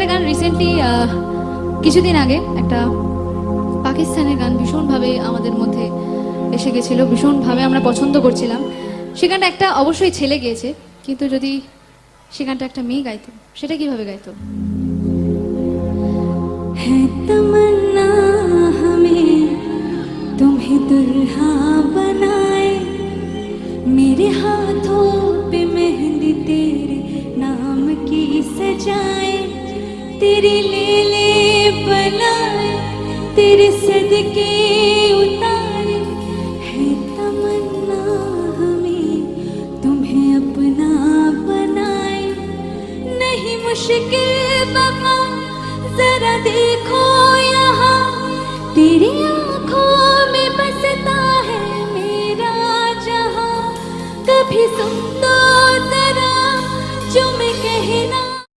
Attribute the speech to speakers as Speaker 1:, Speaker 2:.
Speaker 1: একটা গান রিসেন্টলি কিছুদিন আগে একটা পাকিস্তানের গান ভীষণভাবে আমাদের মধ্যে এসে গেছিল, ভীষণভাবে আমরা পছন্দ করছিলাম। সে গানটা একটা অবশ্যই ছেলে গেয়েছে, কিন্তু যদি সে গানটা একটা মেয়ে গাইতো সেটা কিভাবে গাইতো?
Speaker 2: है तमन्ना हमें तुम्हें दुल्हा बनाए, मेरे हाथों पे मेहंदी तेरे नाम की सजाए, तेरे ले बनाए, तेरे सदके उतारे। है तमन्ना हमें तुम्हें अपना बनाए, नहीं मुश्किल बाबा जरा देखो यहाँ, तेरी आंखों में बसता है मेरा जहां। कभी सुन